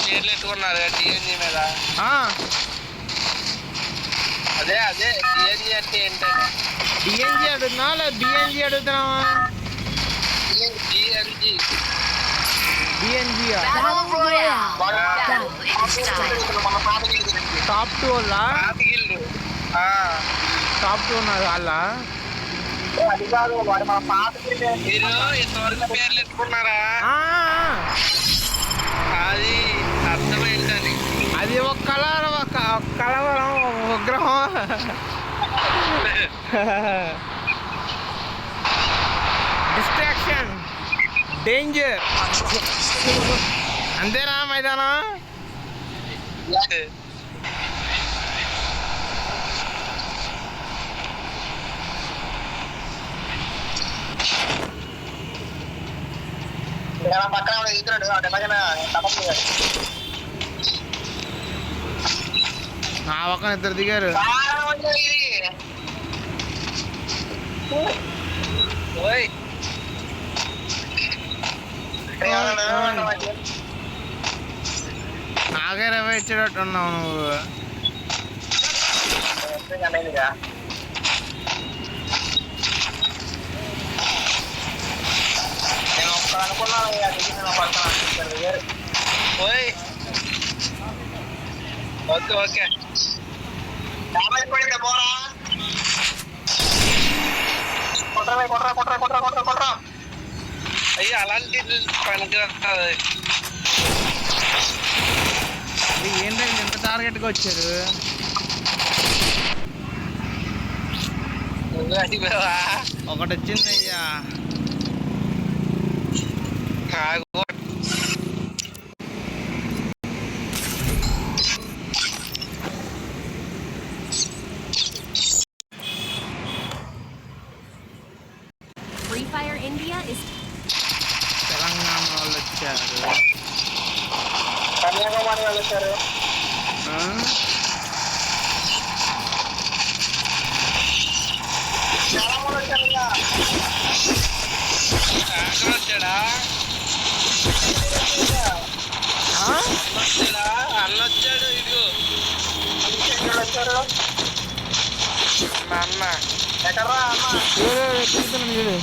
చీరలు ఎట్టుకున్నారు టీఎన్జీ మీద. అదే అదే టీఎన్జీ అంటే ఏంటంటే డిఎన్జీ అడుగుతున్నావా లేదా బిఎన్జీ అడుగుతున్నావా? టీఎన్జీ బిఎన్జియా టాప్ 2 వాళ్ళ టాప్ 2 ఉన్నారు వాళ్ళ. మీరు ఇంతవరకు పేర్లు ఎత్తుకున్నారా? అది అర్థమైందని. అది ఒక కలవరం ఒక విగ్రహం. డిస్ట్రాక్షన్ డేంజర్ అంతేనా మైదానం? నా పక్కన ఇద్దరు దిగారు. నాకే రవ్వ ఇచ్చేటట్టు ఉన్నావు నువ్వు. ఓకే ఓకే అయ్యి అలాంటి పనికి ఏంటంటే ఇంత టార్గెట్గా వచ్చారు? ఒకటి వచ్చింది అయ్యా. తెలంగాణ వాళ్ళు వచ్చారు. కన్యాకుమారి వాళ్ళు వచ్చారు. వచ్చాడా అన్నొచ్చాడు. ఇటు వచ్చారు మా అన్న. ఎక్కడరా అన్న? చూడు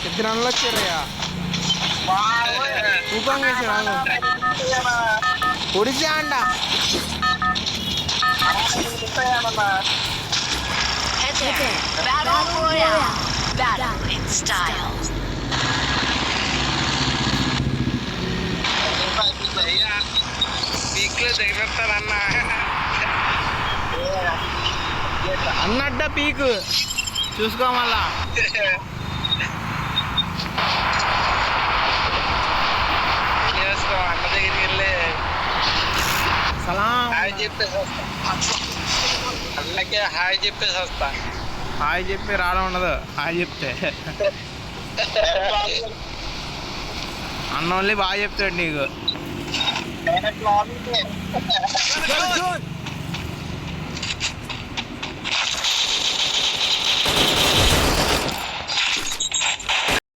ఇద్దరు అన్నలు వచ్చారయ్యా. ఊపం వేసాడు ఒడిశా అంట. అన్నడ్డ పీకు చూసుకో మళ్ళా. అన్న దగ్గరికి వెళ్ళి హాయ్ చెప్పేసి వస్తా. అన్నకే హాయ్ చెప్పేసి వస్తా. హాయ్ చెప్పి రావడం ఉండదు. హాయ్ చెప్తే అన్న ఓన్లీ బాగా చెప్తాడు నీకు.